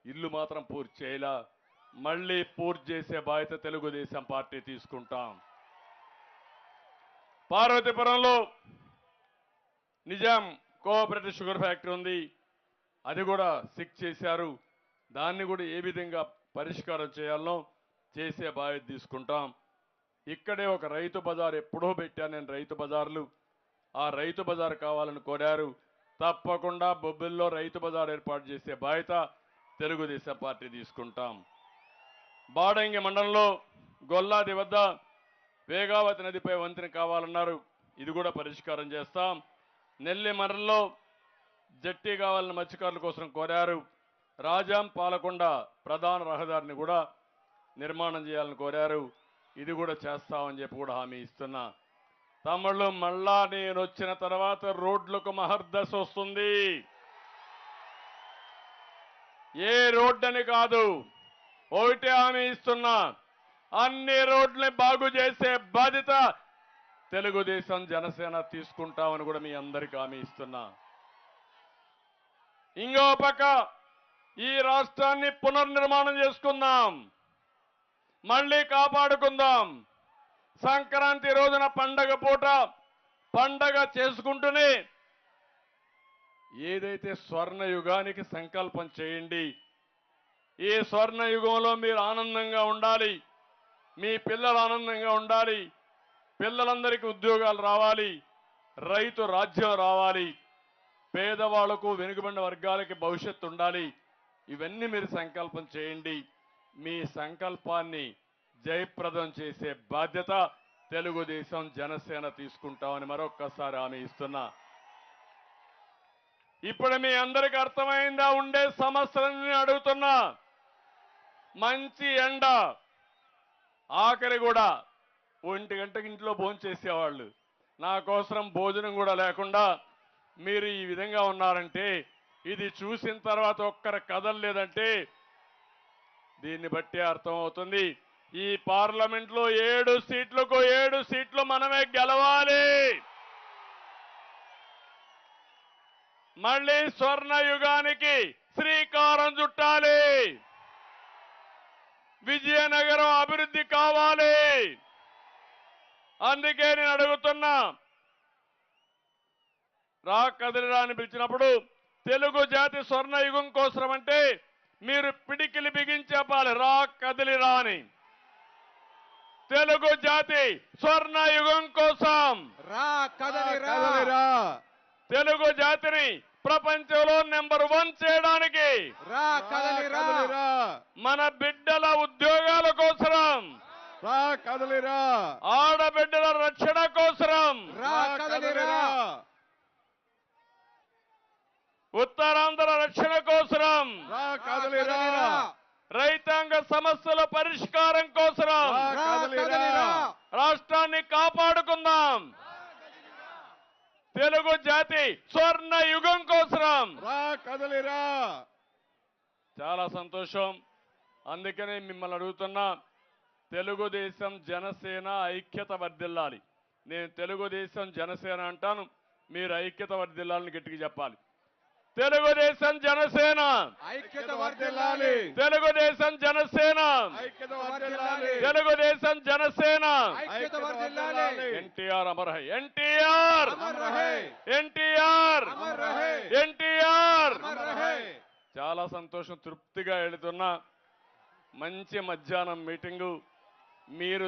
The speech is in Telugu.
ఇల్లు మాత్రం పూర్తి చేయలా. మళ్ళీ పూర్తి చేసే బాధ్యత తెలుగుదేశం పార్టీ తీసుకుంటాం. పార్వతీపురంలో నిజాం కోఆపరేటివ్ షుగర్ ఫ్యాక్టరీ ఉంది, అది కూడా సిక్ చేశారు. దాన్ని కూడా ఏ విధంగా పరిష్కారం చేయాలో చేసే బాధ్యత తీసుకుంటాం. ఇక్కడే ఒక రైతు బజార్ ఎప్పుడో పెట్టాను నేను, రైతు బజార్లు. ఆ రైతు బజార్ కావాలని కోరారు. తప్పకుండా బొబ్బిల్లో రైతు బజార్ ఏర్పాటు చేసే బాధ్యత తెలుగుదేశం పార్టీ తీసుకుంటాం. బాడంగి మండలంలో గొల్లాది వద్ద వేగావతి నదిపై వంతెన కావాలన్నారు, ఇది కూడా పరిష్కారం చేస్తాం. నెల్లి మండలంలో జట్టి కావాలని మత్స్యకారుల కోసం కోరారు. రాజాం పాలకొండ ప్రధాన రహదారిని కూడా నిర్మాణం చేయాలని కోరారు, ఇది కూడా చేస్తామని చెప్పి కూడా హామీ ఇస్తున్నా. తమ్ముళ్ళు, మళ్ళా నేను వచ్చిన తర్వాత రోడ్లకు మహర్దశ వస్తుంది. ఏ రోడ్డని కాదు, ఒకటే హామీ ఇస్తున్నా, అన్ని రోడ్లని బాగు చేసే బాధ్యత తెలుగుదేశం జనసేన తీసుకుంటామని కూడా మీ అందరికీ హామీ ఇస్తున్నా. ఇంకో పక్క ఈ రాష్ట్రాన్ని పునర్నిర్మాణం చేసుకుందాం, మళ్ళీ కాపాడుకుందాం. సంక్రాంతి రోజున పండగ పూట పండగ చేసుకుంటూనే ఏదైతే స్వర్ణ యుగానికి సంకల్పం చేయండి. ఈ స్వర్ణ యుగంలో మీరు ఆనందంగా ఉండాలి, మీ పిల్లలు ఆనందంగా ఉండాలి, పిల్లలందరికీ ఉద్యోగాలు రావాలి, రైతు రాజ్యం రావాలి, పేదవాళ్లకు వెనుకబడిన వర్గాలకి భవిష్యత్తు ఉండాలి. ఇవన్నీ మీరు సంకల్పం చేయండి. మీ సంకల్పాన్ని జయప్రదం చేసే బాధ్యత తెలుగుదేశం జనసేన తీసుకుంటామని మరొక్కసారి హామీ ఇస్తున్నా. ఇప్పుడు మీ అందరికీ అర్థమైందా? ఉండే సమస్యలన్నీ అడుగుతున్నా. మంచి ఎండ, ఆఖరి కూడా 1 గంటకి ఇంట్లో భోజనం చేసేవాళ్ళు, నా కోసం భోజనం కూడా లేకుండా మీరు ఈ విధంగా ఉన్నారంటే, ఇది చూసిన తర్వాత ఒక్కరు కదలలేదంటే దీన్ని బట్టి అర్థమవుతుంది. ఈ పార్లమెంట్లో 7 సీట్లకు 7 సీట్లు మనమే గెలవాలి. మళ్ళీ స్వర్ణ యుగానికి శ్రీకారం చుట్టాలి. విజయనగరం అభివృద్ధి కావాలి. అందుకే నేను అడుగుతున్నా, రా కదిలిరా అని పిలిచినప్పుడు తెలుగు జాతి స్వర్ణ యుగం కోసం అంటే మీరు పిడికిలి బిగించి చెప్పాలి, రా కదిలిరా అని. తెలుగు జాతి స్వర్ణ యుగం కోసం రా కదలిరా, తెలుగు జాతిని ప్రపంచంలో నెంబర్ 1 చేయడానికి రా కదలిరా, మన బిడ్డల ఉద్యోగాల కోసం, రా కదలిరా, ఆడబిడ్డల రక్షణ కోసం, రా కదలిరా, ఉత్తరాంధ్ర రక్షణ కోసం, రా కదలిరా, రైతాంగ సమస్యల పరిష్కారం కోసం, రా కదలిరా, రాష్ట్రాన్ని కాపాడుకుందాం. తెలుగు జాతి స్వర్ణ యుగం కోసం రా కదలిరా. చాలా సంతోషం. అందుకనే మిమ్మల్ని అడుగుతున్నా, తెలుగుదేశం జనసేన ఐక్యత వర్ధిల్లాలి. నేను తెలుగుదేశం జనసేన అంటాను, మీరు ఐక్యత వర్ధిల్లాలని గట్టిగా చెప్పాలి. తెలుగుదేశం జనసేన, ఐక్యత వర్ధిల్లాలి, తెలుగుదేశం జనసేన, ఐక్యత వర్ధిల్లాలి, తెలుగుదేశం జనసేన. ఐక్యత వర్ధిల్లాలి. ఎన్టీఆర్ అమర్ హై, ఎన్టీఆర్ అమర్ రహే, ఎన్టీఆర్ అమర్ రహే, ఎన్టీఆర్. అమర్ రహే. చాలా సంతోషం, తృప్తిగా వెళుతున్నా. మంచి మధ్యాహ్నం మీటింగు మీరు